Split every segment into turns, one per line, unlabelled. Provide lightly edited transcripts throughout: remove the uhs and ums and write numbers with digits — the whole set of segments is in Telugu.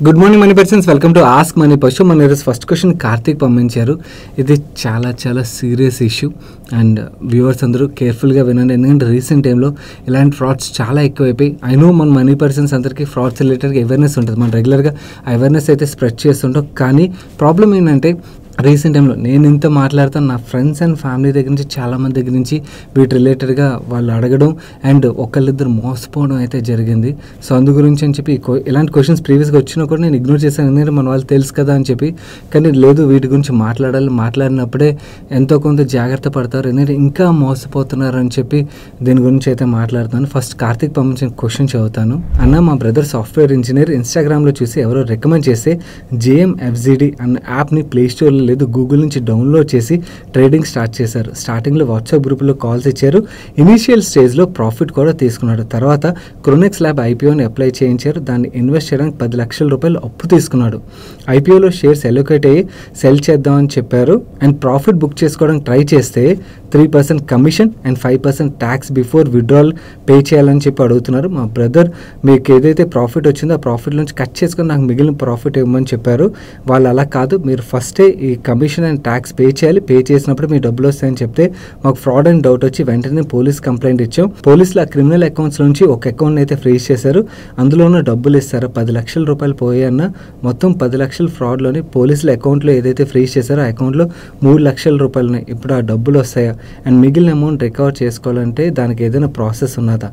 Good morning money persons, welcome to ask Money person. మన ఈరోజు ఫస్ట్ క్వశ్చన్ కార్తీక్ పంపించారు. ఇది చాలా సీరియస్ ఇష్యూ అండ్ వ్యూవర్స్ అందరూ కేర్ఫుల్గా వినండి, ఎందుకంటే రీసెంట్ టైంలో ఇలాంటి ఫ్రాడ్స్ చాలా ఎక్కువైపోయి. ఐ నో మన మనీ పర్సన్స్ అందరికీ ఫ్రాడ్స్ రిలేటెడ్గా అవేర్నెస్ ఉంటుంది, మనం రెగ్యులర్గా అవేర్నెస్ అయితే స్ప్రెడ్ చేస్తుంటాం. కానీ ప్రాబ్లం ఏంటంటే రీసెంట్ టైంలో నేను ఇంత మాట్లాడుతాను, నా ఫ్రెండ్స్ అండ్ ఫ్యామిలీ దగ్గర నుంచి చాలామంది దగ్గర నుంచి వీటి రిలేటెడ్గా వాళ్ళు అడగడం అండ్ ఒకళ్ళిద్దరు మోసపోవడం అయితే జరిగింది. సో అందు గురించి అని చెప్పి ఇలాంటి క్వశ్చన్స్ ప్రీవియస్గా వచ్చినా కూడా నేను ఇగ్నోర్ చేశాను, ఎందుకంటే మన వాళ్ళు తెలుసు కదా అని చెప్పి. కానీ లేదు, వీటి గురించి మాట్లాడినప్పుడే ఎంతో కొంత జాగ్రత్త పడతారు, ఎందుకంటే ఇంకా మోసపోతున్నారు అని చెప్పి దీని గురించి అయితే మాట్లాడుతాను. ఫస్ట్ కార్తీక్ పంపించిన క్వశ్చన్ చదువుతాను. అన్న, మా బ్రదర్ సాఫ్ట్వేర్ ఇంజనీర్, ఇన్స్టాగ్రామ్లో చూసి ఎవరో రికమెండ్ చేస్తే JMFZD అన్న యాప్ని ప్లేస్టోర్లో లేదు గూగుల్ నుంచి డౌన్లోడ్ చేసి ట్రేడింగ్ స్టార్ట్ చేశారు. స్టార్టింగ్లో వాట్సాప్ గ్రూప్లో కాల్స్ ఇచ్చారు, ఇనీషియల్ స్టేజ్లో ప్రాఫిట్ కూడా తీసుకున్నాడు. తర్వాత క్రోనెక్స్ ల్యాబ్ IPOని అప్లై చేయించారు, దాన్ని ఇన్వెస్ట్ చేయడానికి 10 లక్షల రూపాయలు అప్పు తీసుకున్నాడు. IPOలో షేర్స్ అలొకేట్ అయ్యి సెల్ చేద్దామని చెప్పారు అండ్ ప్రాఫిట్ బుక్ చేసుకోవడానికి ట్రై చేస్తే 3% commission and 5% tax before withdrawal pay చేయాలని చెప్పి అడుగుతున్నారు. మా బ్రదర్ మీకు ఏదైతే ప్రాఫిట్ వచ్చిందో ఆ ప్రాఫిట్ నుంచి కట్ చేసుకొని నాకు మిగిలిన ప్రాఫిట్ ఇవ్వమని చెప్పారు. వాళ్ళు అలా కాదు, మీరు ఫస్టే ఈ కమిషన్ అండ్ ట్యాక్స్ పే చేయాలి, పే చేసినప్పుడు మీ డబ్బులు వస్తాయని చెప్తే మాకు ఫ్రాడ్ అండ్ డౌట్ వచ్చి వెంటనే పోలీస్ కంప్లైంట్ ఇచ్చాం. పోలీసులు ఆ క్రిమినల్ అకౌంట్స్ నుంచి ఒక అకౌంట్ అయితే ఫ్రీజ్ చేశారు, అందులోనూ డబ్బులు ఇస్తారు. 10 లక్షల రూపాయలు పోయాయన్న మొత్తం 10 లక్షల ఫ్రాడ్లోని పోలీసుల అకౌంట్లో ఏదైతే ఫ్రీజ్ చేశారో ఆ అకౌంట్లో 3 లక్షల రూపాయలు ఉన్నాయి. ఇప్పుడు ఆ డబ్బులు వస్తాయా అండ్ మిగిలిన అమౌంట్ రికవర్ చేసుకోవాలంటే దానికి ఏదైనా ప్రాసెస్ ఉన్నదా?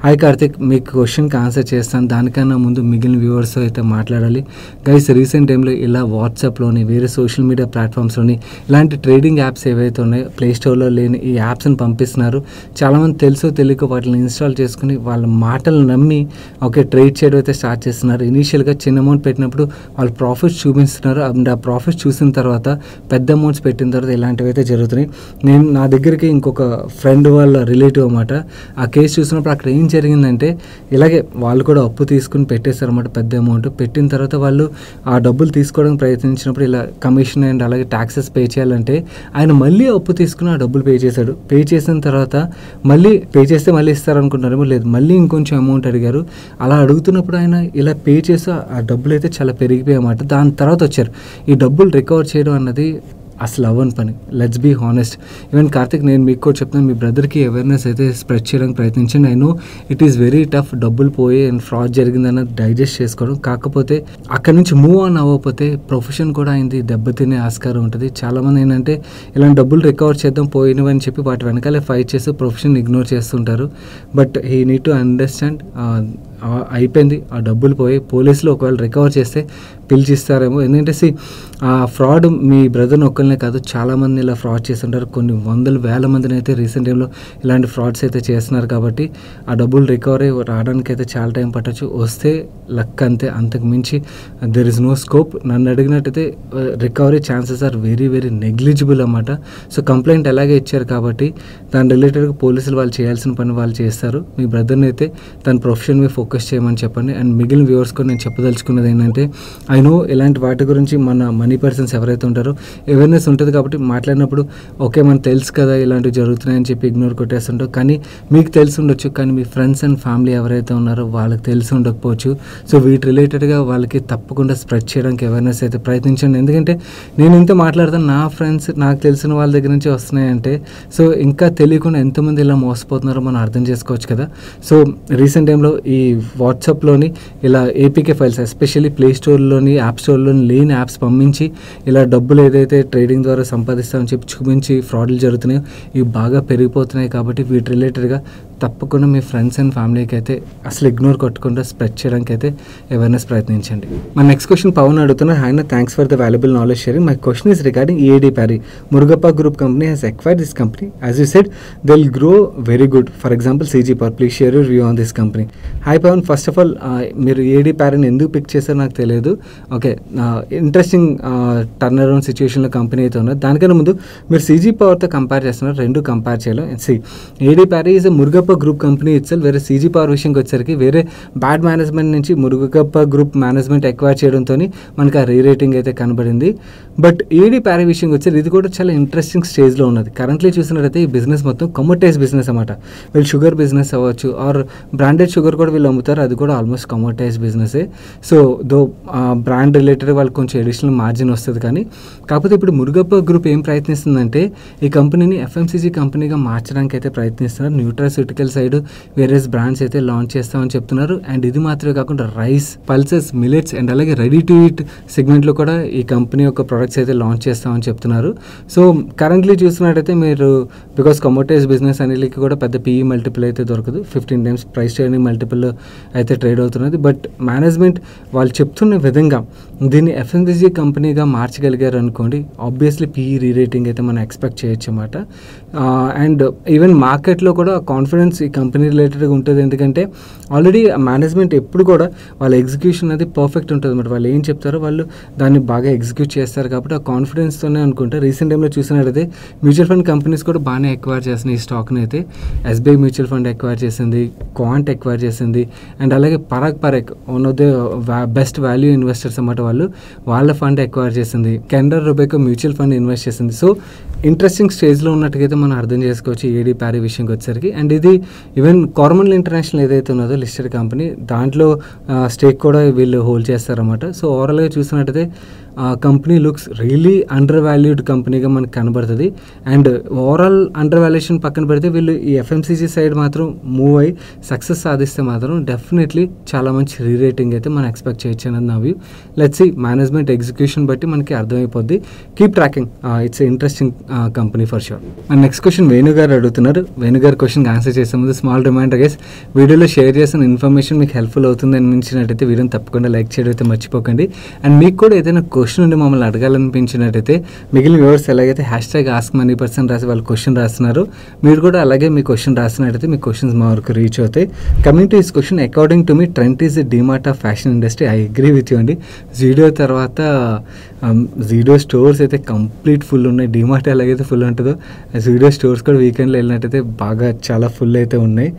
హాయ్ కార్తిక్, మీకు క్వశ్చన్కి ఆన్సర్ చేస్తాను. దానికన్నా ముందు మిగిలిన వ్యూవర్స్ అయితే మాట్లాడాలి. గైస్, రీసెంట్ టైంలో ఇలా వాట్సాప్లోని వేరే సోషల్ మీడియా ప్లాట్ఫామ్స్లోని ఇలాంటి ట్రేడింగ్ యాప్స్ ఏవైతే ఉన్నాయో ప్లేస్టోర్లో లేని ఈ యాప్స్ని పంపిస్తున్నారు. చాలామంది తెలుసో తెలియక వాటిని ఇన్స్టాల్ చేసుకుని వాళ్ళ మాటలు నమ్మి ట్రేడ్ చేయడం అయితే స్టార్ట్ చేస్తున్నారు. ఇనీషియల్గా చిన్న అమౌంట్ పెట్టినప్పుడు వాళ్ళు ప్రాఫిట్స్ చూపిస్తున్నారు అండ్ ఆ ప్రాఫిట్స్ చూసిన తర్వాత పెద్ద అమౌంట్స్ పెట్టిన తర్వాత ఇలాంటివి అయితే జరుగుతున్నాయి. నేను నా దగ్గరికి ఇంకొక ఫ్రెండ్ వాళ్ళ రిలేటివ్ అన్నమాట, ఆ కేసు చూసినప్పుడు అక్కడ ఏం జరిగిందంటే ఇలాగే వాళ్ళు కూడా అప్పు తీసుకుని పెట్టేశారు అన్నమాట, పెద్ద అమౌంట్. పెట్టిన తర్వాత వాళ్ళు ఆ డబ్బులు తీసుకోవడానికి ప్రయత్నించినప్పుడు ఇలా కమిషన్ అండ్ అలాగే ట్యాక్సెస్ పే చేయాలంటే ఆయన మళ్ళీ అప్పు తీసుకుని ఆ డబ్బులు పే చేశాడు. పే చేసిన తర్వాత మళ్ళీ పే చేస్తే మళ్ళీ ఇస్తారనుకుంటున్నారేమో, లేదు మళ్ళీ ఇంకొంచెం అమౌంట్ అడిగారు. అలా అడుగుతున్నప్పుడు ఆయన ఇలా పే చేసి ఆ డబ్బులు అయితే చాలా పెరిగిపోయాయి అన్నమాట. దాని తర్వాత వచ్చారు. ఈ డబ్బులు రికవర్ చేయడం అన్నది అసలు అవ్వని పని, let's be honest. Even Karthik, నేను మీకు కూడా చెప్తాను, మీ బ్రదర్కి అవేర్నెస్ అయితే స్ప్రెడ్ చేయడానికి ప్రయత్నించండి. I know it is very tough, డబ్బులు పోయి అండ్ ఫ్రాడ్ జరిగిందన్నది డైజెస్ట్ చేసుకోవడం. కాకపోతే అక్కడి నుంచి మూవ్ ఆన్ అవ్వకపోతే ప్రొఫెషన్ కూడా అయింది దెబ్బతినే ఆస్కారం ఉంటుంది. చాలామంది ఏంటంటే ఇలాంటి డబ్బులు రికవర్ చేద్దాం పోయినవని చెప్పి వాటి వెనకాలే ఫైట్ చేస్తూ ప్రొఫెషన్ ఇగ్నోర్ చేస్తుంటారు. But he need to understand, అయిపోయింది, ఆ డబ్బులు పోయి పోలీసులు ఒకవేళ రికవర్ చేస్తే పిలిచిస్తారేమో. ఎందుకంటే ఆ ఫ్రాడ్ మీ బ్రదర్ని ఒక్కరినే కాదు, చాలామంది ఇలా ఫ్రాడ్ చేస్తుంటారు. కొన్ని వందల వేల మందిని అయితే రీసెంట్ టైంలో ఇలాంటి ఫ్రాడ్స్ అయితే చేస్తున్నారు. కాబట్టి ఆ డబ్బులు రికవరీ రావడానికి అయితే చాలా టైం పట్టచ్చు, వస్తే లక్ అంతే, అంతకు మించి దెర్ ఇస్ నో స్కోప్. నన్ను అడిగినట్టయితే recovery chances are very negligible అన్నమాట. సో కంప్లైంట్ ఎలాగే ఇచ్చారు కాబట్టి దాని రిలేటెడ్గా పోలీసులు వాళ్ళు చేయాల్సిన పని వాళ్ళు చేస్తారు. మీ బ్రదర్ని అయితే తన ప్రొఫెషన్ మీద ఫోకస్ చేయమని చెప్పండి. అండ్ మిగిలిన వ్యూవర్స్ కూడా నేను చెప్పదలుచుకున్నది ఏంటంటే, ఐ నో ఇలాంటి వాటి గురించి మన మనీ పర్సన్స్ ఎవరైతే ఉంటారో అవేర్నెస్ ఉంటుంది కాబట్టి మాట్లాడినప్పుడు ఓకే మనకు తెలుసు కదా ఇలాంటివి జరుగుతున్నాయని చెప్పి ఇగ్నోర్ కొట్టేస్తుంటారు. కానీ మీకు తెలిసి ఉండొచ్చు, కానీ మీ ఫ్రెండ్స్ అండ్ ఫ్యామిలీ ఎవరైతే ఉన్నారో వాళ్ళకి తెలిసి ఉండకపోవచ్చు. సో వీటి రిలేటెడ్గా వాళ్ళకి తప్పకుండా స్ప్రెడ్ చేయడానికి అవేర్నెస్ అయితే ప్రయత్నించండి. ఎందుకంటే నేను ఇంత మాట్లాడతాను, నా ఫ్రెండ్స్ నాకు తెలిసిన వాళ్ళ దగ్గర నుంచి వస్తున్నాయంటే సో ఇంకా తెలియకుండా ఎంతమంది ఇలా మోసపోతున్నారో మనం అర్థం చేసుకోవచ్చు కదా. సో రీసెంట్ టైంలో ఈ వాట్సాప్లోని ఇలా APK ఫైల్స్, ఎస్పెషల్లీ ప్లే స్టోర్లోని యాప్ స్టోర్లోని లేని యాప్స్ పంపించి ఇలా డబ్బులు ఏదైతే ట్రేడింగ్ ద్వారా సంపాదిస్తామని చెప్పి చూపించి ఫ్రాడ్లు జరుగుతున్నాయో ఇవి బాగా పెరిగిపోతున్నాయి. కాబట్టి వీటి రిలేటెడ్గా తప్పకుండా మీ ఫ్రెండ్స్ అండ్ ఫ్యామిలీకి అయితే అసలు ఇగ్నోర్ కొట్టకుండా స్ప్రెడ్ చేయడానికి అయితే అవేర్నెస్ ప్రయత్నించండి. మా నెక్స్ట్ క్వశ్చన్ పవన్ అడుగుతున్నారు. ఆయన thanks for the valuable knowledge sharing. My question is regarding EAD Parry. Murugappa group company has acquired this company. As you said, they'll grow very good. For example, CG Power. Please share your view on this company. Hi Pavan, first of all మీరు EAD Parryని ఎందుకు పిక్ చేశారో నాకు తెలియదు. ఓకే, ఇంట్రెస్టింగ్ టర్న్ అరౌండ్ సిచ్యువేషన్లో కంపెనీ అయితే ఉన్నారు. దానికన్నా ముందు మీరు CG Powerతో కంపేర్ చేస్తున్నారు, రెండు కంపేర్ చేయాలి. EAD Parry is Murugappa group company itself. వేరే సీజీ పవర్ విషయంకి వచ్చేసరికి వేరే బ్యాడ్ మేనేజ్మెంట్ నుంచి మురుగప్ప గ్రూప్ మేనేజ్మెంట్ ఎక్వైర్ చేయడంతో మనకి ఆ రీరేటింగ్ అయితే కనబడింది. బట్ ఏడీ ప్యారీ విషయంకి వచ్చారు, ఇది కూడా చాలా ఇంట్రెస్టింగ్ స్టేజ్లో ఉన్నది. కరెంట్లీ చూసినట్టయితే ఈ బిజినెస్ మొత్తం కమోటైజ్ బిజినెస్ అన్నమాట. వీళ్ళు షుగర్ బిజినెస్ అవ్వచ్చు ఆర్ బ్రాండెడ్ షుగర్ కూడా వీళ్ళు అమ్ముతారు, అది కూడా ఆల్మోస్ట్ కమోటైజ్ బిజినెసే. సో దో బ్రాండ్ రిలేటెడ్ వాళ్ళకి కొంచెం అడిషనల్ మార్జిన్ వస్తుంది. కానీ కాకపోతే ఇప్పుడు మురుగప్ప గ్రూప్ ఏం ప్రయత్నిస్తుందంటే ఈ కంపెనీని ఎఫ్ఎంసీజీ కంపెనీగా మార్చడానికి అయితే ప్రయత్నిస్తున్నారు. న్యూట్రాస్యూటికల్ సైడ్ వేరియస్ బ్రాండ్స్ అయితే లాంచ్ చేస్తామని చెప్తున్నారు. అండ్ ఇది మాత్రమే కాకుండా రైస్, పల్సెస్, మిలెట్స్ అండ్ అలాగే రెడీ టు ఈట్ సెగ్మెంట్లో కూడా ఈ కంపెనీ యొక్క ప్రొడక్ట్స్ అయితే లాంచ్ చేస్తామని చెప్తున్నారు. సో కరెంట్లీ చూసినట్టయితే మీరు బికాస్ కమోటైజ్ బిజినెస్ అనేది కూడా పెద్ద పీఈ మల్టిపుల్ అయితే దొరకదు, 15 times ప్రైస్ ట్రేడింగ్ మల్టిపుల్ అయితే ట్రేడ్ అవుతున్నది. బట్ మేనేజ్మెంట్ వాళ్ళు చెప్తున్న విధంగా దీన్ని ఎఫ్ఎంసీజీ కంపెనీగా మార్చగలిగారు అనుకోండి, ఆబ్వియస్లీ పీఈ రీరేటింగ్ అయితే మనం ఎక్స్పెక్ట్ చేయొచ్చు అన్నమాట. అండ్ ఈవెన్ మార్కెట్లో కూడా కాన్ఫిడెన్స్ ఈ కంపెనీ రిలేటెడ్గా ఉంటుంది. ఎందుకంటే ఆల్రెడీ మేనేజ్మెంట్ ఎప్పుడు కూడా వాళ్ళ ఎగ్జిక్యూషన్ అది పర్ఫెక్ట్ ఉంటుంది అన్నమాట. వాళ్ళు ఏం చెప్తారో వాళ్ళు దాన్ని బాగా ఎగ్జిక్యూట్ చేస్తారు కాబట్టి ఆ కాన్ఫిడెన్స్తోనే అనుకుంటే రీసెంట్ టైంలో చూసినట్టయితే మ్యూచువల్ ఫండ్ కంపెనీస్ కూడా బాగానే ఎక్వైర్ చేస్తున్నాయి ఈ స్టాక్ని అయితే. ఎస్బీఐ మ్యూచువల్ ఫండ్ ఎక్వైర్ చేసింది, క్వాంట్ ఎక్వైర్ చేసింది అండ్ అలాగే Parag one of the best value investors అన్నమాట. వాళ్ళ ఫండ్ ఎక్వైర్ చేసింది, కెనరా రూబేకో మ్యూచువల్ ఫండ్ ఇన్వెస్ట్ చేసింది. సో ఇంట్రెస్టింగ్ స్టేజ్లో ఉన్నట్టుగైతే మనం అర్థం చేసుకోవచ్చు ఏడీ ప్యారీ విషయంకి వచ్చేసరికి. అండ్ ఇది ఈవెన్ కార్మల్ ఇంటర్నేషనల్ ఏదైతే ఉన్నదో లిస్టెడ్ కంపెనీ, దాంట్లో స్టేక్ కూడా వీళ్ళు హోల్డ్ చేస్తారన్నమాట. సో ఓవరాల్గా చూసినట్టయితే company looks really under valued కంపెనీగా మనకు కనబడుతుంది. అండ్ ఓవరాల్ అండర్ వాల్యుయేషన్ పక్కన పెడితే వీళ్ళు ఈ ఎఫ్ఎంసీజీ సైడ్ మాత్రం మూవ్ అయ్యి సక్సెస్ సాధిస్తే మాత్రం డెఫినెట్లీ చాలా మంచి రీరేటింగ్ అయితే మనం ఎక్స్పెక్ట్ చేయొచ్చు అన్నది నా view. Let's see management execution బట్టి మనకి అర్థమైపోద్ది. Keep tracking, it's interesting company for sure. And next question Venu గారు అడుగుతున్నారు. వేణు గారి క్వశ్చన్కి ఆన్సర్ చేసే ముందు స్మాల్ రిమైండర్ గైస్, వీడియోలో షేర్ చేసిన ఇన్ఫర్మేషన్ మీకు హెల్ప్ఫుల్ అవుతుంది అనిపించినట్టయితే వీడియోని తప్పకుండా లైక్ చేయడం అయితే మర్చిపోకండి. అండ్ మీకు కూడా ఏదైనా క్వశ్చన్ ఉండి మమ్మల్ని అడగాలనిపించినట్టయితే మిగిలిన వ్యూవర్స్ ఎలాగైతే #AskMoneyPerson రాసి వాళ్ళు క్వశ్చన్ రాస్తున్నారు, మీరు కూడా అలాగే మీ క్వశ్చన్ రాసినట్టయితే మీ క్వశ్చన్స్ మా వరకు రీచ్ అవుతాయి. Coming to this question, according to me trend is the DMart of fashion industry. I agree with you అండి. జీడియో తర్వాత జీడియో స్టోర్స్ అయితే కంప్లీట్ ఫుల్ ఉన్నాయి. డిమార్ట్ ఎలాగైతే ఫుల్ ఉంటుందో జీడియో స్టోర్స్ కూడా వీకెండ్లో వెళ్ళినట్టయితే బాగా చాలా ఫుల్ అయితే ఉన్నాయి.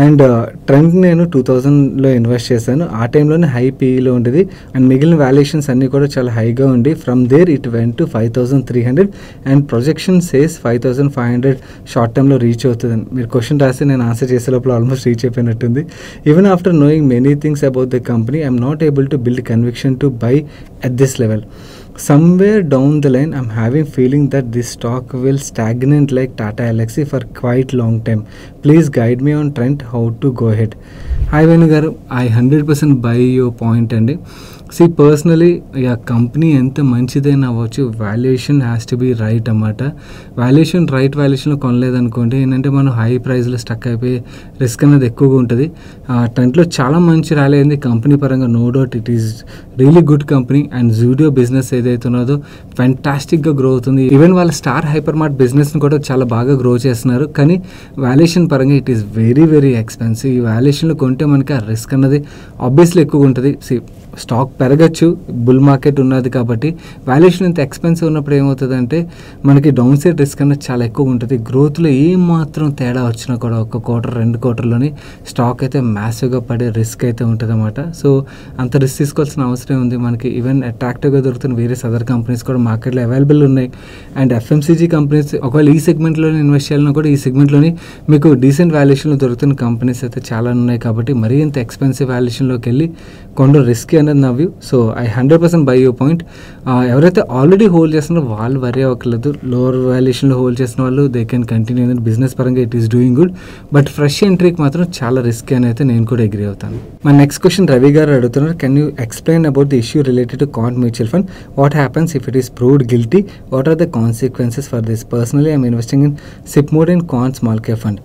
అండ్ ట్రెండ్ నేను 2000లో ఇన్వెస్ట్ చేశాను, ఆ టైంలోనే హై పీఈలో ఉండేది అండ్ మిగిలిన వాల్యుయేషన్స్ అన్నీ కూడా చాలా హైగా ఉండి from there it went to 5300 and projection says 5500 short టర్మ్లో రీచ్ అవుతుందని. మీరు క్వశ్చన్ రాస్తే నేను ఆన్సర్ చేసే లోపల ఆల్మోస్ట్ రీచ్ అయిపోయినట్టుంది. Even after knowing many things about the company I'm not able to build conviction to buy at this level. Somewhere down the line, I'm having feeling that this stock will stagnate like Tata Elxsi for quite long time. Please guide me on trend how to go ahead. Hi Venu garu, I 100% buy your point అండి. సి పర్సనలీ ఆ కంపెనీ ఎంత మంచిదైనా అవ్వచ్చు, valuation has to be right అన్నమాట. రైట్ వాల్యుయేషన్లో కొనలేదనుకోండి ఏంటంటే మనం హై ప్రైస్లో స్టక్ అయిపోయి రిస్క్ అనేది ఎక్కువగా ఉంటుంది. ట్రెండ్లో చాలా మంచి ర్యాలీ అయింది కంపెనీ పరంగా, no doubt it is really good company. And Zudio business ఏదైతే ఉన్నదో ఫ్యాంటాస్టిక్గా గ్రో అవుతుంది. ఈవెన్ వాళ్ళ స్టార్ హైపర్ మార్ట్ బిజినెస్ని కూడా చాలా బాగా గ్రో చేస్తున్నారు. కానీ వాల్యుయేషన్ పరంగా it is very very expensive. ఈ వాల్యుయేషన్లో కొంటే మనకి ఆ రిస్క్ అన్నది ఆబ్వియస్లీ ఎక్కువగా ఉంటుంది. స్టాక్ పెరగచ్చు, బుల్ మార్కెట్ ఉన్నది కాబట్టి. వాల్యుయేషన్ ఎంత ఎక్స్పెన్సివ్ ఉన్నప్పుడు ఏమవుతుందంటే మనకి డౌన్ సైడ్ రిస్క్ అనేది చాలా ఎక్కువ ఉంటుంది. గ్రోత్లో ఏం మాత్రం తేడా వచ్చినా కూడా ఒక క్వార్టర్ 2 quarterలోని స్టాక్ అయితే మ్యాసివ్గా పడే రిస్క్ అయితే ఉంటుంది అన్నమాట. సో అంత రిస్క్ తీసుకోవాల్సిన అవసరం ఉంది. మనకి ఈవెన్ అట్రాక్టివ్గా దొరుకుతున్న వేరే అదర్ కంపెనీస్ కూడా మార్కెట్లో అవైలబుల్ ఉన్నాయి. అండ్ ఎఫ్ఎంసీజీ కంపెనీస్ ఒకవేళ ఈ సెగ్మెంట్లోనే ఇన్వెస్ట్ చేయాలన్నా కూడా ఈ సెగ్మెంట్లోని మీకు డీసెంట్ వాల్యుయేషన్లో దొరుకుతున్న కంపెనీస్ అయితే చాలా ఉన్నాయి. కాబట్టి మరీ ఇంత ఎక్స్పెన్సివ్ వాల్యుయేషన్లోకి వెళ్ళి కొండ రిస్క్ అనేది నా view. So I 100% buy your point. ఎవరైతే ఆల్రెడీ హోల్డ్ చేస్తున్నారో వాళ్ళు వరీ అవ్వట్లేదు. లోవర్ వాల్యుయేషన్లో హోల్డ్ చేసిన వాళ్ళు దే కెన్ కంటిన్యూ. బిజినెస్ పరంగా it is doing good. But fresh ఎంట్రీకి మాత్రం చాలా రిస్క్ అని అయితే నేను కూడా అగ్రీ అవుతాను. మా నెక్స్ట్ క్వశ్చన్ రవి గారు అడుగుతున్నారు, can you explain about the issue related to Quant mutual fund? What happens if it is proved guilty? What are the consequences for this? Personally I'm investing in SIP mode in Quant small cap fund.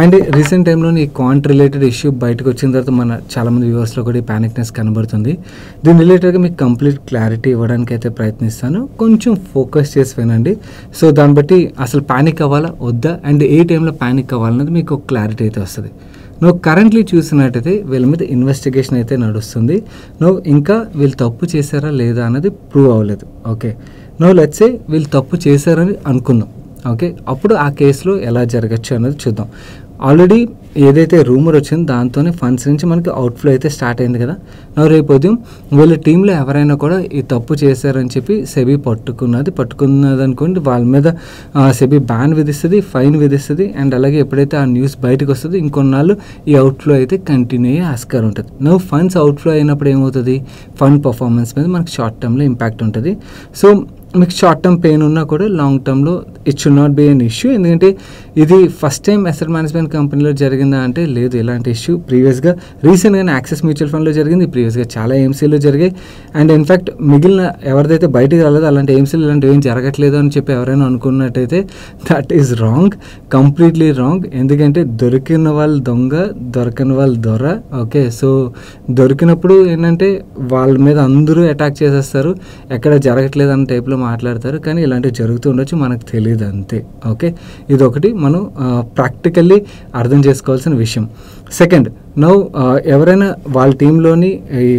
And recent టైంలో ఈ కాంట్ రిలేటెడ్ ఇష్యూ బయటకు వచ్చిన తర్వాత మన చాలామంది వ్యూవర్స్లో కూడా ఈ ప్యానిక్నెస్ కనబడుతుంది. దీని రిలేటెడ్గా మీకు కంప్లీట్ క్లారిటీ ఇవ్వడానికి అయితే ప్రయత్నిస్తాను. కొంచెం ఫోకస్ చేసి వినండి. సో దాన్ని బట్టి అసలు ప్యానిక్ అవ్వాలా వద్దా అండ్ ఏ టైంలో ప్యానిక్ అవ్వాలన్నది మీకు ఒక క్లారిటీ అయితే వస్తుంది. నువ్వు కరెంట్లీ చూసినట్టయితే వీళ్ళ మీద ఇన్వెస్టిగేషన్ అయితే నడుస్తుంది. నువ్వు ఇంకా వీళ్ళు తప్పు చేశారా లేదా అన్నది ప్రూవ్ అవ్వలేదు. ఓకే, నువ్వు లెట్స్ సే వీళ్ళు తప్పు చేశారని అనుకుందాం. ఓకే, అప్పుడు ఆ కేసులో ఎలా జరగచ్చు అన్నది చూద్దాం. ఆల్రెడీ ఏదైతే రూమర్ వచ్చిందో దాంతోనే ఫండ్స్ నుంచి మనకి అవుట్ఫ్లో అయితే స్టార్ట్ అయింది కదా. రేపు ఉదయం వీళ్ళ టీంలో ఎవరైనా కూడా ఈ తప్పు చేశారని చెప్పి సెబీ పట్టుకున్నది అనుకోండి, వాళ్ళ మీద సెబీ బ్యాన్ విధిస్తుంది, ఫైన్ విధిస్తుంది. అండ్ అలాగే ఎప్పుడైతే ఆ న్యూస్ బయటకు వస్తుందో ఇంకొన్నాళ్ళు ఈ అవుట్ఫ్లో అయితే కంటిన్యూ అయ్యే ఆస్కారం ఉంటుంది. ఫండ్స్ అవుట్ఫ్లో అయినప్పుడు ఏమవుతుంది, ఫండ్ పర్ఫార్మెన్స్ మీద మనకి షార్ట్ టర్మ్లో ఇంపాక్ట్ ఉంటుంది. సో మీకు షార్ట్ టర్మ్ పెయిన్ ఉన్నా కూడా లాంగ్ టర్మ్లో it should not be an issue. ఎందుకంటే ఇది ఫస్ట్ టైం అసెట్ మేనేజ్మెంట్ కంపెనీలో జరిగిందా అంటే లేదు, ఇలాంటి ఇష్యూ ప్రీవియస్గా రీసెంట్గానే యాక్సిస్ మ్యూచువల్ ఫండ్లో జరిగింది, ప్రీవియస్గా చాలా ఏఎంసీలో జరిగాయి. అండ్ ఇన్ఫ్యాక్ట్ మిగిలిన ఎవరిదైతే బయటికి రాలేదో అలాంటి ఏఎంసీలు ఇలాంటివి ఏం జరగట్లేదు అని చెప్పి ఎవరైనా అనుకున్నట్టయితే that is wrong, completely wrong. ఎందుకంటే దొరికిన వాళ్ళు దొంగ, దొరకని వాళ్ళు దొర. ఓకే, సో దొరికినప్పుడు ఏంటంటే వాళ్ళ మీద అందరూ అటాక్ చేసేస్తారు, ఎక్కడ జరగట్లేదు అన్న టైప్లో మాట్లాడతారు. కానీ ఇలాంటివి జరుగుతూ ఉండొచ్చు, మనకు తెలియదు అంతే. ఓకే, ఇది ఒకటి మనం ప్రాక్టికల్లీ అర్థం చేసుకోవాల్సిన విషయం. సెకండ్, ఎవరైనా వాళ్ళ టీంలోని ఈ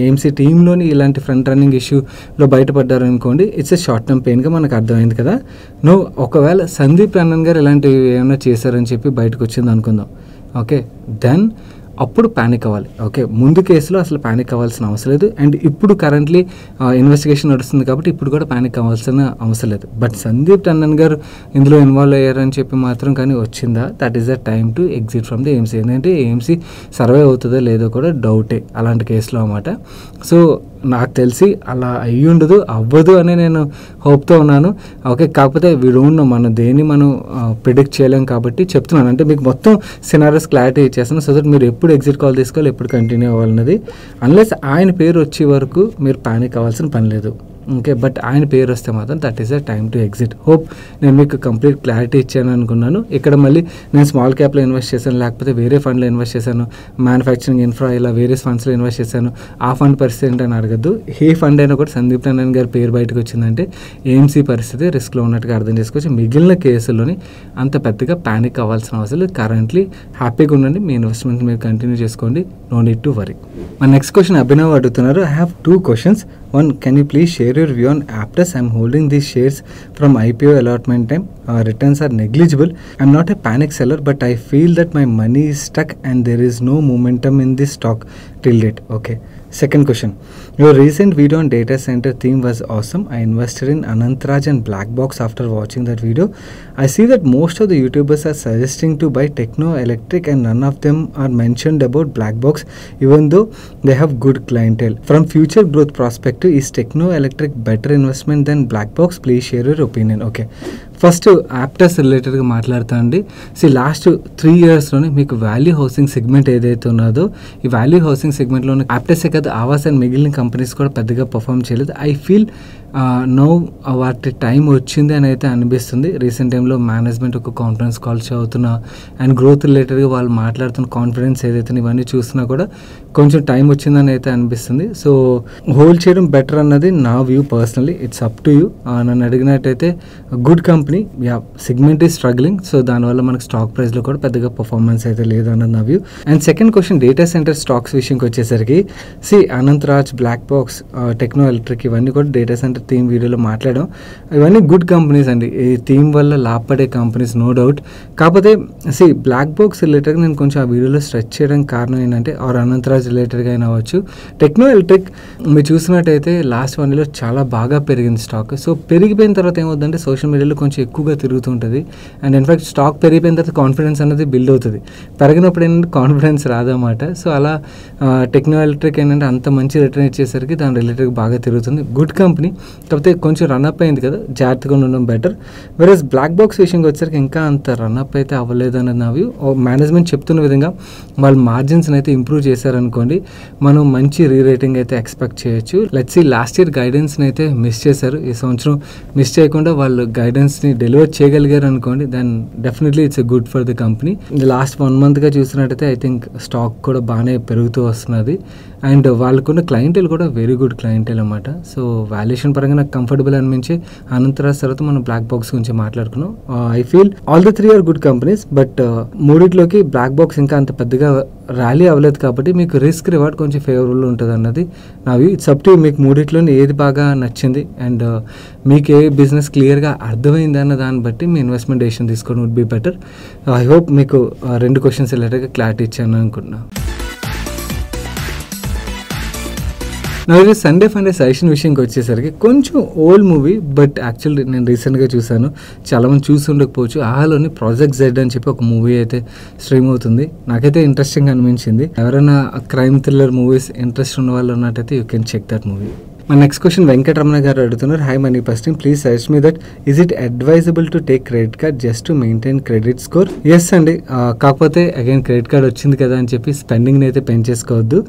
ఏఎంసీ టీంలోని ఇలాంటి ఫ్రంట్ రన్నింగ్ ఇష్యూలో బయటపడ్డారు అనుకోండి, ఇట్స్ ఎ షార్ట్ టర్మ్ పెయిన్గా మనకు అర్థమైంది కదా. ఒకవేళ సందీప్ టండన్ గారు ఇలాంటివి ఏమైనా చేశారని చెప్పి బయటకు వచ్చింది అనుకుందాం. ఓకే, దెన్ అప్పుడు ప్యానిక్ అవ్వాలి. ఓకే, ముందు కేసులో అసలు ప్యానిక్ అవ్వాల్సిన అవసరం లేదు. అండ్ ఇప్పుడు కరెంట్లీ ఇన్వెస్టిగేషన్ నడుస్తుంది కాబట్టి ఇప్పుడు కూడా ప్యానిక్ అవ్వాల్సిన అవసరం లేదు. బట్ సందీప్ టండన్ గారు ఇందులో ఇన్వాల్వ్ అయ్యారని చెప్పి మాత్రం కానీ వచ్చిందా, that is the time to exit from the AMC. ఎందుకంటే ఏఎంసీ సర్వే అవుతుందో లేదో కూడా డౌటే అలాంటి కేసులో అన్నమాట. సో నాకు తెలిసి అలా అయ్యి ఉండదు, అవ్వదు అని నేను హోప్తో ఉన్నాను. ఓకే, కాకపోతే వీడున్న మనం దేన్ని మనం ప్రిడిక్ట్ చేయలేం కాబట్టి చెప్తున్నాను. అంటే మీకు మొత్తం సినారియోస్ క్లారిటీ ఇచ్చేస్తాను, సో దట్ మీరు ఎప్పుడు ఎగ్జిట్ కాల్ తీసుకోవాలి, ఎప్పుడు కంటిన్యూ అవ్వాలన్నది. అన్లెస్ ఆయన పేరు వచ్చే వరకు మీరు ప్యానిక్ అవ్వాల్సిన పని లేదు. ఓకే, బట్ ఆయన పేరు వస్తే మాత్రం that is the time to exit. Hope నేను మీకు కంప్లీట్ క్లారిటీ ఇచ్చాను అనుకున్నాను. ఇక్కడ మళ్ళీ నేను స్మాల్ క్యాప్లో ఇన్వెస్ట్ చేశాను, లేకపోతే వేరే ఫండ్లో ఇన్వెస్ట్ చేశాను, మ్యానుఫ్యాక్చరింగ్ ఇన్ఫ్రా ఇలా వేరియస్ ఫండ్స్లో ఇన్వెస్ట్ చేశాను, ఆ ఫండ్ పరిస్థితి ఏంటని అడగద్దు. ఏ ఫండ్ అయినా కూడా సందీప్ టండన్ గారి పేరు బయటకు వచ్చిందంటే ఏఎంసీ పరిస్థితి రిస్క్లో ఉన్నట్టుగా అర్థం చేసుకోవచ్చు. మిగిలిన కేసుల్లోని అంత పెద్దగా ప్యానిక్ అవ్వాల్సిన అవసరం లేదు. కరెంట్లీ హ్యాపీగా ఉండండి, మీ ఇన్వెస్ట్మెంట్ మీరు కంటిన్యూ చేసుకోండి, నో నీడ్ టు వరీ. మన నెక్స్ట్ క్వశ్చన్ అభినవ్ అడుగుతున్నారు. I have 2 questions. One, can you please share your view on Aptus? I'm holding these shares from IPO allotment time. Returns are negligible. I'm not a panic seller, but I feel that my money is stuck and there is no momentum in this stock till date. Okay. Second question. Your recent video on data center theme was awesome. I invested in Anantraj and Blackbox after watching that video. I see that most of the YouTubers are suggesting to buy Techno Electric and none of them are mentioned about Blackbox, even though they have good clientele. From future growth perspective, is Techno Electric better investment than Blackbox? Please share your opinion. Okay. First Aptus రిలేటెడ్గా మాట్లాడుతా అండి. లాస్ట్ 3 yearsలోనే మీకు వాల్యూ హౌసింగ్ సెగ్మెంట్ ఏదైతే ఉన్నదో ఈ వాల్యూ హౌసింగ్ సెగ్మెంట్లోనే యాప్టసే కాదు ఆవాస్ అండ్ మిగిలిన కంపెనీస్ కూడా పెద్దగా పర్ఫామ్ చేయలేదు. ఐ ఫీల్ నో వాటి టైం వచ్చింది అని అయితే అనిపిస్తుంది. రీసెంట్ టైంలో మేనేజ్మెంట్ ఒక కాన్ఫరెన్స్ కాల్స్ చదువుతున్నా అండ్ గ్రోత్ రిలేటెడ్గా వాళ్ళు మాట్లాడుతున్న కాన్ఫిడెన్స్ ఏదైతే ఇవన్నీ చూసినా కూడా కొంచెం టైం వచ్చిందని అయితే అనిపిస్తుంది. సో హోల్డ్ చేయడం బెటర్ అన్నది నా view personally. It's up to you. నన్ను అడిగినట్టయితే good company, ya segment is struggling, so దానివల్ల మనకు స్టాక్ ప్రైస్లో కూడా పెద్దగా పర్ఫార్మెన్స్ అయితే లేదు అన్నది నా view. And second question, data center stocks విషయంకి వచ్చేసరికి Anant Raj, black box, techno electric ఇవన్నీ కూడా డేటా సెంటర్ థీమ్ వీడియోలో మాట్లాడడం. ఇవన్నీ గుడ్ కంపెనీస్ అండి, ఈ థీమ్ వల్ల లాభపడే కంపెనీస్ నో డౌట్. కాకపోతే బ్లాక్ బాక్స్ రిలేటెడ్గా నేను కొంచెం ఆ వీడియోలో స్ట్రెచ్ చేయడానికి కారణం ఏంటంటే అనంతరాజ్ రిలేటెడ్గా అయినా అవ్వచ్చు. టెక్నో ఎలక్ట్రిక్ మీరు చూసినట్టయితే లాస్ట్ 1 yearలో చాలా బాగా పెరిగింది స్టాక్. సో పెరిగిపోయిన తర్వాత ఏమవుతుందంటే సోషల్ మీడియాలో కొంచెం ఎక్కువగా తిరుగుతుంటుంది. అండ్ ఇన్ఫాక్ట్ స్టాక్ పెరిగిపోయిన తర్వాత కాన్ఫిడెన్స్ అనేది బిల్డ్ అవుతుంది. పెరిగినప్పుడు ఏంటంటే కాన్ఫిడెన్స్ రాదన్నమాట. సో అలా టెక్నో ఎలక్ట్రిక్ ఏంటంటే అంత మంచి రిటర్న్ ఇచ్చేసరికి దాని రిలేటెడ్గా బాగా తిరుగుతుంది. గుడ్ కంపెనీ, కాకపోతే కొంచెం రన్అప్ అయింది కదా, జాగ్రత్తగా ఉండడం బెటర్. వెరస్ బ్లాక్ బాక్స్ విషయంకి వచ్చేసరికి ఇంకా అంత రన్అప్ అయితే అవ్వలేదు అన్నది నా వ్యూ. మేనేజ్మెంట్ చెప్తున్న విధంగా వాళ్ళ మార్జిన్స్ని అయితే ఇంప్రూవ్ చేశారనుకోండి, మనం మంచి రీరేటింగ్ అయితే ఎక్స్పెక్ట్ చేయొచ్చు. లెట్స్ సీ, లాస్ట్ ఇయర్ గైడెన్స్ని అయితే మిస్ చేశారు, ఈ సంవత్సరం మిస్ చేయకుండా వాళ్ళు గైడెన్స్ని డెలివర్ చేయగలిగారు అనుకోండి, then definitely it's good for the company. Last 1 monthగా చూసినట్టయితే ఐ థింక్ స్టాక్ కూడా బాగానే పెరుగుతూ వస్తున్నది. అండ్ వాళ్ళకున్న క్లయింటెల్ కూడా వెరీ గుడ్ క్లయింటెల్ అన్నమాట. సో వాల్యుయేషన్ పరంగా నాకు కంఫర్టబుల్ అనిపించి అనంతరాజ్ తర్వాత మనం బ్లాక్ బాక్స్ గురించి మాట్లాడుకున్నాం. I feel all the 3 are good companies, but మూడిట్లోకి బ్లాక్ బాక్స్ ఇంకా అంత పెద్దగా ర్యాలీ అవ్వలేదు కాబట్టి మీకు రిస్క్ రివార్డ్ కొంచెం ఫేవరబుల్ ఉంటుంది అన్నది నావి. ఇట్స్ అప్ టు మీకు మూడిట్లోనే ఏది బాగా నచ్చింది అండ్ మీకు ఏ బిజినెస్ క్లియర్గా అర్థమైంది అన్న దాన్ని బట్టి మీ ఇన్వెస్ట్మెంట్ డెసిషన్ తీసుకోవడం would be better. I hope మీకు 2 క్వశ్చన్స్ రిలేటెడ్గా క్లారిటీ ఇచ్చాను అనుకుంటున్నాను. నా సండే ఫండే సజెషన్ విషయంకి వచ్చేసరికి కొంచెం ఓల్డ్ మూవీ, బట్ యాక్చువల్లీ నేను రీసెంట్గా చూసాను, చాలామంది చూసి ఉండకపోవచ్చు. ఆలోని ప్రాజెక్ట్ జెడ్ అని చెప్పి ఒక మూవీ అయితే స్ట్రీమ్ అవుతుంది. నాకైతే ఇంట్రెస్టింగ్ అనిపించింది. ఎవరైనా క్రైమ్ థ్రిల్లర్ మూవీస్ ఇంట్రెస్ట్ ఉన్న వాళ్ళు ఉన్నట్టయితే you can check that movie. My next question, Venkatramana garu adugutunnaru. Hi Money Person, please suggest me that is it advisable to take credit card just to maintain credit score? Yes అండి, కాకపోతే అగైన్ క్రెడిట్ కార్డ్ వచ్చింది కదా అని చెప్పి స్పెండింగ్ని అయితే పెంచేసుకోవద్దు.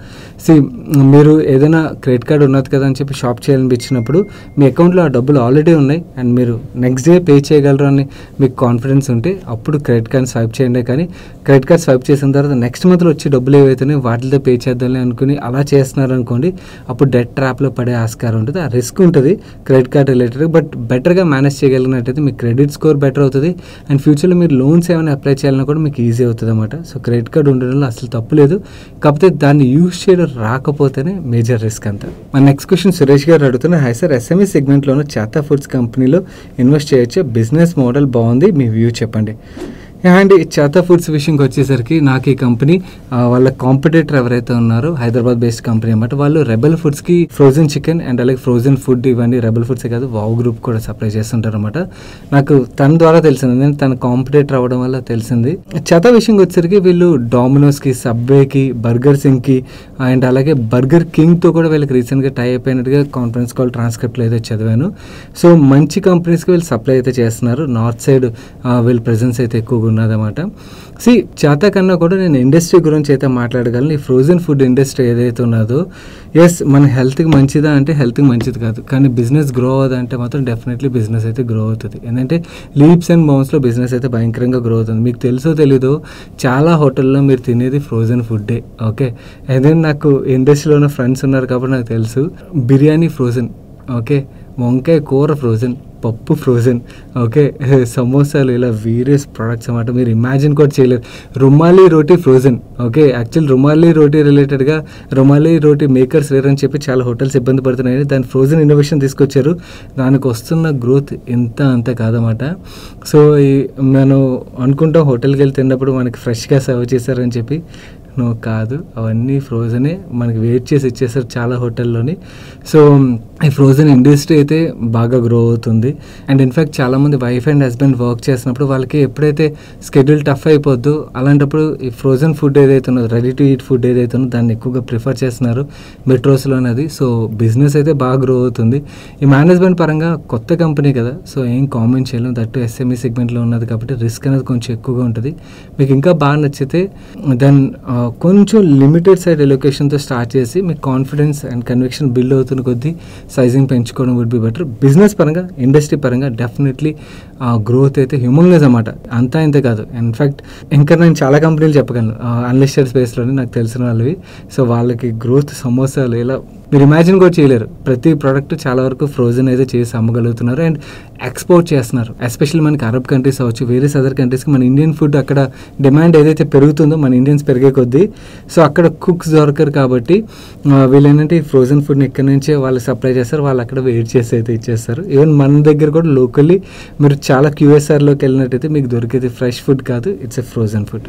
మీరు ఏదైనా క్రెడిట్ కార్డ్ ఉన్నది కదా అని చెప్పి షాప్ చేయాలనిపించినప్పుడు మీ అకౌంట్లో ఆ డబ్బులు ఆల్రెడీ ఉన్నాయి అండ్ మీరు నెక్స్ట్ డే పే చేయగలరు అని మీకు కాన్ఫిడెన్స్ ఉంటే అప్పుడు క్రెడిట్ కార్డ్ స్వైప్ చేయండి. కానీ క్రెడిట్ కార్డ్ స్వైప్ చేసిన తర్వాత నెక్స్ట్ మంత్లో వచ్చే డబ్బులు ఏవైతున్నాయి వాటితో పే చేద్దామని అనుకుని అలా చేస్తున్నారు అనుకోండి, అప్పుడు డెట్ ట్రాప్లో పడే ఆస్కారం ఉంటుంది. ఆ రిస్క్ ఉంటుంది క్రెడిట్ కార్డ్ రిలేటెడ్. బట్ బెటర్గా మేనేజ్ చేయగలిగినట్టయితే మీకు క్రెడిట్ స్కోర్ బెటర్ అవుతుంది అండ్ ఫ్యూచర్లో మీరు లోన్స్ ఏమైనా అప్లై చేయాలన్నా కూడా మీకు ఈజీ అవుతుంది అనమాట. సో క్రెడిట్ కార్డ్ ఉండడంలో అసలు తప్పు లేదు, కాకపోతే దాన్ని యూజ్ చేయడం రాకపోతేనే మేజర్ రిస్క్ అంతా. మన నెక్స్ట్ క్వశ్చన్ సురేష్ గారు అడుగుతున్నారు. హై సార్, SME సెగ్మెంట్లోనూ చేతా ఫుడ్స్ కంపెనీలో ఇన్వెస్ట్ చేయొచ్చు, బిజినెస్ మోడల్ బాగుంది, మీ వ్యూ చెప్పండి. అండ్ చేతా ఫుడ్స్ విషయంకి వచ్చేసరికి నాకు ఈ కంపెనీ వాళ్ళ కాంపిటేటర్ ఎవరైతే ఉన్నారో హైదరాబాద్ బేస్డ్ కంపెనీ అనమాట. వాళ్ళు రెబెల్ ఫుడ్స్కి ఫ్రోజన్ చికెన్ అండ్ అలాగే ఫ్రోజన్ ఫుడ్ ఇవన్నీ రెబెల్ ఫుడ్సే కాదు వావ్ గ్రూప్ కూడా సప్లై చేస్తుంటారు అనమాట. నాకు తన ద్వారా తెలిసింది, నేను తన కాంపిటేటర్ అవ్వడం వల్ల తెలిసింది. చేతా విషయంకి వచ్చేసరికి వీళ్ళు డామినోస్కి, సబ్వేకి, బర్గర్ సింగ్కి అండ్ అలాగే బర్గర్ కింగ్తో కూడా వీళ్ళకి రీసెంట్గా టై అయిపోయినట్టుగా కాన్ఫరెన్స్ కాల్ ట్రాన్స్క్రిప్ట్లో అయితే చదివాను. సో మంచి కంపెనీస్కి వీళ్ళు సప్లై అయితే చేస్తున్నారు. నార్త్ సైడ్ వీళ్ళ ప్రెజెన్స్ అయితే ఎక్కువగా ఉన్నదన్నమాట. చేతా కన్నా కూడా నేను ఇండస్ట్రీ గురించి అయితే మాట్లాడగలను. ఈ ఫ్రోజన్ ఫుడ్ ఇండస్ట్రీ ఏదైతే ఉన్నదో, ఎస్ మన హెల్త్కి మంచిదా అంటే హెల్త్కి మంచిది కాదు, కానీ బిజినెస్ గ్రో అవుతుంది అంటే మాత్రం డెఫినెట్లీ బిజినెస్ అయితే గ్రో అవుతుంది. ఎందుకంటే లీప్స్ అండ్ బౌన్స్లో బిజినెస్ అయితే భయంకరంగా గ్రో అవుతుంది. మీకు తెలుసో తెలీదో చాలా హోటల్లో మీరు తినేది ఫ్రోజన్ ఫుడ్డే. ఓకే, ఎందుకంటే నాకు ఇండస్ట్రీలో ఉన్న ఫ్రెండ్స్ ఉన్నారు కాబట్టి నాకు తెలుసు. బిర్యానీ ఫ్రోజన్, ఓకే, వంకాయ కూర ఫ్రోజన్, పప్పు ఫ్రోజన్, ఓకే, సమోసాలు, ఇలా వేరియస్ ప్రోడక్ట్స్ అన్నమాట. మీరు ఇమాజిన్ కూడా చేయలేరు. రుమాలి రోటీ ఫ్రోజన్, ఓకే. యాక్చువల్ రుమాలి రోటీ రిలేటెడ్గా రుమాలి రోటీ మేకర్స్ లేరని చెప్పి చాలా హోటల్స్ ఇబ్బంది పడుతున్నాయి. దాని ఫ్రోజన్ ఇన్నోవేషన్ తీసుకొచ్చారు. దానికి వస్తున్న గ్రోత్ ఇంత అంత కాదన్నమాట. సో మనం అనుకుంటాం హోటల్కి వెళ్ళి తిన్నప్పుడు మనకి ఫ్రెష్గా సర్వ్ చేశారని చెప్పి, నో కాదు, అవన్నీ ఫ్రోజనే మనకి వెయిట్ చేసి ఇచ్చేసారు చాలా హోటల్లోని. సో ఈ ఫ్రోజన్ ఇండస్ట్రీ అయితే బాగా గ్రో అవుతుంది. అండ్ ఇన్ఫ్యాక్ట్ చాలామంది వైఫ్ అండ్ హస్బెండ్ వర్క్ చేసినప్పుడు వాళ్ళకి ఎప్పుడైతే స్కెడ్యూల్ టఫ్ అయిపోద్దో అలాంటప్పుడు ఈ ఫ్రోజన్ ఫుడ్ ఏదైతే ఉన్నదో, రెడీ టు ఈట్ ఫుడ్ ఏదైతే ఉన్నదో దాన్ని ఎక్కువగా ప్రిఫర్ చేస్తున్నారు మెట్రోస్లో అనేది. సో బిజినెస్ అయితే బాగా గ్రో అవుతుంది. ఈ మేనేజ్మెంట్ పరంగా కొత్త కంపెనీ కదా, సో ఏం కామెంట్ చేయలేము. దట్టు SME సెగ్మెంట్లో ఉన్నది కాబట్టి రిస్క్ అనేది కొంచెం ఎక్కువగా ఉంటుంది. మీకు ఇంకా బాగా నచ్చితే దెన్ కొంచెం లిమిటెడ్ సైడ్ ఎలొకేషన్తో స్టార్ట్ చేసి మీకు కాన్ఫిడెన్స్ అండ్ కన్విక్షన్ బిల్డ్ అవుతున్న కొద్దీ సైజింగ్ పెంచుకోవడం వుడ్ బి బెటర్. బిజినెస్ పరంగా, ఇండస్ట్రీ పరంగా డెఫినెట్లీ గ్రోత్ అయితే హ్యూమంగస్ అన్నమాట. అంతా ఇంతే కాదు, ఇన్ఫ్యాక్ట్ ఇంకా నేను చాలా కంపెనీలు చెప్పగలను అన్లిస్టెడ్ స్పేస్లోనే నాకు తెలిసిన వాళ్ళవి. సో వాళ్ళకి గ్రోత్ సమోసాలు ఇలా మీరు ఇమాజిన్ కూడా చేయలేరు. ప్రతి ప్రోడక్ట్ చాలా వరకు ఫ్రోజన్ అయితే చేసి అమ్మగలుగుతున్నారు అండ్ ఎక్స్పోర్ట్ చేస్తున్నారు. ఎస్పెషల్లీ మనకి అరబ్ కంట్రీస్ అవ్వచ్చు, వేరియస్ అదర్ కంట్రీస్కి మన ఇండియన్ ఫుడ్ అక్కడ డిమాండ్ ఏదైతే పెరుగుతుందో మన ఇండియన్స్ పెరిగే కొద్దీ, సో అక్కడ కుక్స్ దొరకరు కాబట్టి వీళ్ళు ఏంటంటే ఈ ఫ్రోజన్ ఫుడ్ని ఇక్కడ నుంచే వాళ్ళు సప్లై చేస్తారు. వాళ్ళు అక్కడ వెయిట్ చేసి అయితే ఇచ్చేస్తారు. ఈవెన్ మన దగ్గర కూడా లోకల్లీ మీరు చాలా QSRలోకి వెళ్ళినట్టయితే మీకు దొరికేది ఫ్రెష్ ఫుడ్ కాదు, it's a frozen food.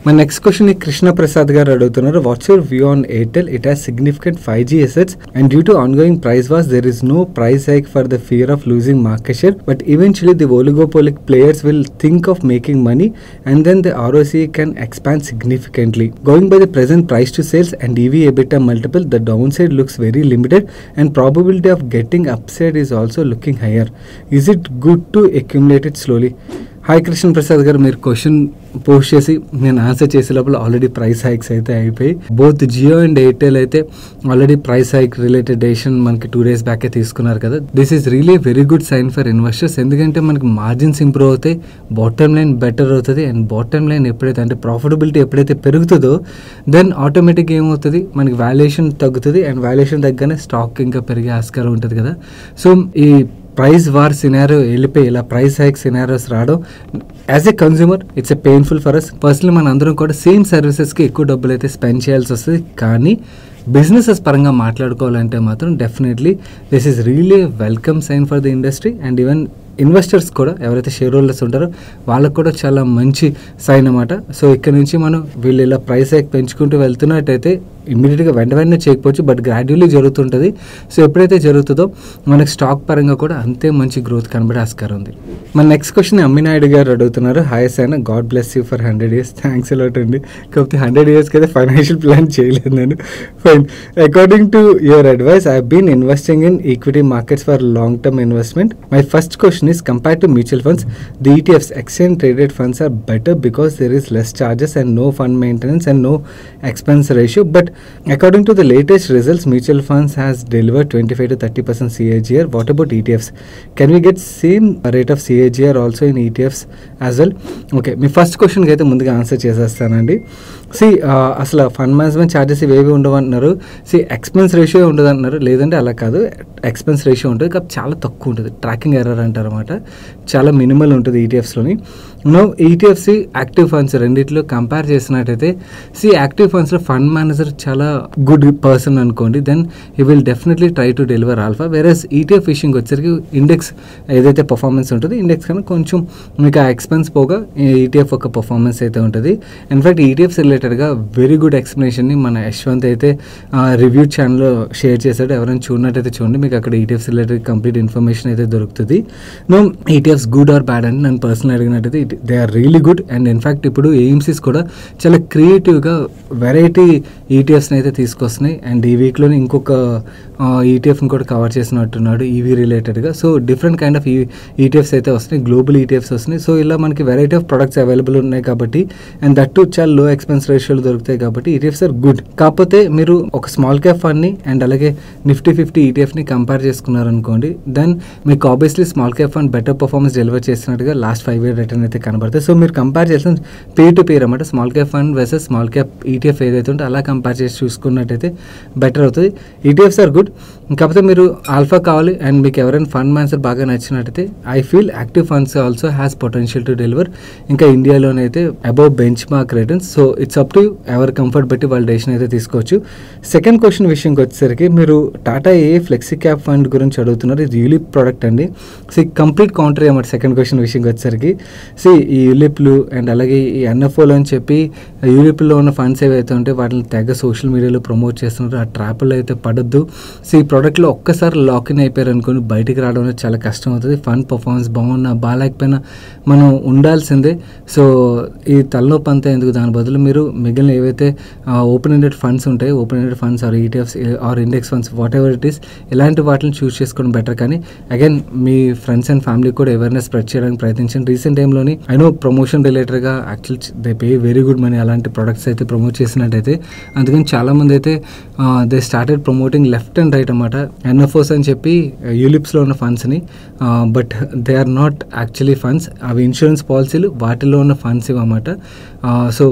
My next question is Krishna Prasad garu adugutunnaru. What's your view on Airtel? It has significant 5G assets and due to ongoing price wars, there is no price hike for the fear of losing market share. But eventually the oligopoly players will think of making money and then the ROCE can expand significantly. Going by the present price to sales and EV EBITDA multiple, the downside looks very limited and probability of getting upside is also looking higher. Is it good to accumulate it slowly? Hi Krishna Prasad గారు, మీరు క్వశ్చన్ పోస్ట్ చేసి నేను ఆన్సర్ చేసే లోపల ఆల్రెడీ ప్రైస్ హైక్స్ అయితే అయిపోయి బోత్ జియో అండ్ ఎయిర్టెల్ అయితే already price hike related decision మనకి 2 days బ్యాకే తీసుకున్నారు కదా. This is really very good sign for investors. ఎందుకంటే మనకి మార్జిన్స్ ఇంప్రూవ్ అవుతాయి, బాటమ్ లైన్ బెటర్ అవుతుంది అండ్ బాటమ్ లైన్ ఎప్పుడైతే అంటే ప్రాఫిటబిలిటీ ఎప్పుడైతే పెరుగుతుందో దెన్ ఆటోమేటిక్గా ఏమవుతుంది, మనకి వాల్యుయేషన్ తగ్గుతుంది అండ్ వాల్యుయేషన్ తగ్గగానే స్టాక్ ఇంకా పెరిగే ఆస్కారం ఉంటుంది కదా. సో ఈ ప్రైస్ వార్ సినారియో వెళ్ళిపోయి ఇలా ప్రైస్ హైక్ సినారియోస్ రావడం as a consumer it's a painful for us. Personally మన అందరం కూడా సేమ్ సర్వీసెస్కి ఎక్కువ డబ్బులు అయితే స్పెండ్ చేయాల్సి వస్తుంది. కానీ బిజినెసెస్ పరంగా మాట్లాడుకోవాలంటే మాత్రం definitely this is really welcome sign for the industry. And even investors కూడా ఎవరైతే షేర్ హోల్డర్స్ ఉంటారో వాళ్ళకు కూడా చాలా మంచి సైన్ అన్నమాట. సో ఇక్కడ నుంచి మనం వీళ్ళు ఇలా ప్రైస్ హైక్ పెంచుకుంటూ వెళ్తున్నట్టయితే ఇమ్మీడియట్గా వెంటనే చేయకపోవచ్చు, బట్ గ్రాడ్యువల్లీ జరుగుతుంటుంది. సో ఎప్పుడైతే జరుగుతుందో మనకు స్టాక్ పరంగా కూడా అంతే మంచి గ్రోత్ కనబడే ఆస్కారం ఉంది. మన నెక్స్ట్ క్వశ్చన్ అమ్మినాయుడు గారు అడుగుతున్నారు. Hi Saina, god bless you for 100 years. Thanks a lot అండి. కాకపోతే 100 yearsకి అయితే ఫైనాన్షియల్ ప్లాన్ చేయలేదు నేను. Fine. According to your advice I been investing in equity markets for long term investment. My first question is compared to mutual funds, the ETFs exchange traded funds are better because there is less charges and no fund maintenance and no expense ratio. But according to the latest results, mutual funds has delivered 25 to 30% CAGR. What about ETFs? Can we get same rate of CAGR also in ETFs as well? Okay, me first క్వశ్చన్కి అయితే ముందుగా ఆన్సర్ చేసేస్తానండి. అసలు ఫండ్ మేనేజ్మెంట్ ఛార్జెస్ ఇవేవి ఉండవు అంటున్నారు. ఎక్స్పెన్స్ రేషియో ఉండదు అంటున్నారు. లేదంటే అలా కాదు, ఎక్స్పెన్స్ రేషియో ఉంటుంది, కాబట్టి చాలా తక్కువ ఉంటుంది. ట్రాకింగ్ ఎర్రర్ అంటారు అనమాట, చాలా మినిమల్ ఉంటుంది ఈటీఎఫ్స్లోని. ఈటీఎఫ్స్ యాక్టివ్ ఫండ్స్ రెండింటిలో కంపేర్ చేసినట్టయితే యాక్టివ్ ఫండ్స్లో ఫండ్ మేనేజర్ చాలా గుడ్ పర్సన్ అనుకోండి, then he will definitely try to deliver alpha. Whereas ETF విషయంకి వచ్చేసరికి ఇండెక్స్ ఏదైతే పర్ఫార్మెన్స్ ఉంటుంది, ఇండెక్స్ కన్నా కొంచెం మీకు ఆ ఎక్స్పెన్స్ పోగా ఈటీఎఫ్ ఒక పర్ఫార్మెన్స్ అయితే ఉంటుంది. ఇన్ఫ్యాక్ట్ ఈటీఎఫ్స్ రిలేటెడ్గా వెరీ గుడ్ ఎక్స్ప్లెనేషన్ని మన యశ్వంత్ అయితే రివ్యూ ఛానల్లో షేర్ చేశాడు. ఎవరైనా చూడనట్టయితే చూడండి, మీకు అక్కడ ఈటీఎఫ్స్ రిలేటెడ్ కంప్లీట్ ఇన్ఫర్మేషన్ అయితే దొరుకుతుంది. ఈటీఎఫ్స్ గుడ్ ఆర్ బ్యాడ్ అని నన్ను పర్సనల్ అడిగినట్టయితే they are really good. And in fact ఇప్పుడు ఏఎంసీస్ కూడా చాలా క్రియేటివ్గా వెరైటీ ఈటీఎఫ్స్ని అయితే తీసుకొస్తున్నాయి. అండ్ ఈ వీక్లోనే ఇంకొక ఈటీఎఫ్ని కూడా కవర్ చేసినట్టున్నాడు ఈవీ రిలేటెడ్గా. So different kind of ETFs అయితే వస్తున్నాయి, గ్లోబల్ ఈటీఎఫ్స్ వస్తున్నాయి. సో ఇలా మనకి వెరైటీ ఆఫ్ ప్రొడక్ట్స్ అవైలబుల్ ఉన్నాయి కాబట్టి, అండ్ దట్ టు చాలా లో ఎక్స్పెన్స్ రేషియోలు దొరుకుతాయి కాబట్టి ఈటీఎఫ్స్ ఆర్ గుడ్. కాకపోతే మీరు ఒక స్మాల్ క్యాప్ ఫండ్ని అండ్ అలాగే నిఫ్టీ 50 ఈటీఎఫ్ని కంపేర్ చేసుకున్నారనుకోండి, దెన్ మీకు obviously small cap fund better performance deliver చేసినట్టుగా లాస్ట్ 5 year రిటర్న్ అయితే కనబడుతుంది. సో మీరు కంపేర్ చేసిన పేర్ టు పేర్ అన్నమాట, small cap fund versus small cap ETF ఏదైతే ఉంటే అలా కంపేర్ చేసి చూసుకున్నట్టయితే బెటర్ అవుతుంది. ETFs are good. కాకపోతే మీరు ఆల్ఫా కావాలి అండ్ మీకు ఎవరైనా ఫండ్ మేనేజర్ బాగా నచ్చినట్టయితే I feel active funds also has potential to deliver. ఇంకా ఇండియాలోనైతే above benchmark returns. So it's up to ఎవరి కంఫర్ట్ బట్టి వాళ్ళ డెసిషన్ అయితే తీసుకోవచ్చు. సెకండ్ క్వశ్చన్ విషయంకి వచ్చేసరికి మీరు టాటా ఏ ఫ్లెక్సీ క్యాప్ ఫండ్ గురించి అడుగుతున్నారు. ఇది యూలిప్ ప్రోడక్ట్ అండి. కంప్లీట్ కౌంటర్ అన్నమాట సెకండ్ క్వశ్చన్ విషయంకి వచ్చేసరికి. ఈ యూలిప్లు అండ్ అలాగే ఈ ఎన్ఎఫ్ఓలు అని చెప్పి యూలిప్లో ఉన్న ఫండ్స్ ఏవైతే ఉంటే వాటిని తెగ సోషల్ మీడియాలో ప్రమోట్ చేస్తున్నారు. ఆ ట్రాప్లో అయితే పడద్దు. ఈ ప్రోడక్ట్లో ఒక్కసారి లాకిన్ అయిపోయారు అనుకోని బయటికి రావడం అనేది చాలా కష్టం అవుతుంది. ఫండ్ పర్ఫార్మెన్స్ బాగున్నా బాగాలేకపోయినా మనం ఉండాల్సిందే. సో ఈ తలనొప్పి అంతా ఎందుకు, దాని బదులు మీరు మిగిలిన ఏవైతే ఓపెన్ ఎండెడ్ ఫండ్స్ ఉంటాయి, open ended funds or ETFs or index funds whatever it is, ఇలాంటి వాటిని చూస్ చేసుకోవడం బెటర్. కానీ అగైన్ మీ ఫ్రెండ్స్ అండ్ ఫ్యామిలీకి కూడా అవేర్నెస్ స్ప్రెడ్ చేయడానికి ప్రయత్నించండి. రీసెంట్ టైంలోని ఐ నో ప్రమోషన్ రిలేటెడ్గా actual they pay very good money అలాంటి ప్రొడక్ట్స్ అయితే ప్రమోట్ చేసినట్టయితే. అందుకని చాలామంది అయితే they started promoting left and right అన్నమాట ఎన్ఎఫ్ఓస్ అని చెప్పి యూలిప్స్లో ఉన్న ఫండ్స్ని. But they are not actually funds, అవి ఇన్సూరెన్స్ పాలసీలు, వాటిలో ఉన్న ఫండ్స్ ఇవన్నమాట. సో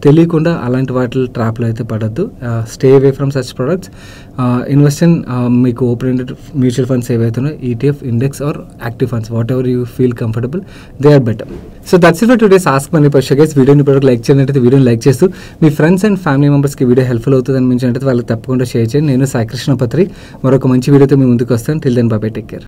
తెలియకుండా అలాంటి వాటి ట్రాప్లో అయితే పడద్దు. Stay away from such products. Invest in మీకు ఓపెన్ ఎండెడ్ మ్యూచువల్ ఫండ్స్ ఏవైతే ఉన్నాయో, ETF, index or active funds, whatever you feel comfortable, they are better. So that's it for today's Ask Money Person guys. వీడియోని ఇప్పుడు లైక్ చేయండి, వీడియోని లైక్ చేస్తూ మీ ఫ్రెండ్స్ అండ్ ఫ్యామిలీ మెంబర్స్కి వీడియో హెల్ప్ఫుల్ అవుతుంది అనిపించినట్టు వాళ్ళకి తప్పకుండా షేర్ చేయండి. నేను సాయి కృష్ణ పత్రి మరొక మంచి వీడియోతో మీ ముందుకు వస్తాను. Till then bye bye, take care.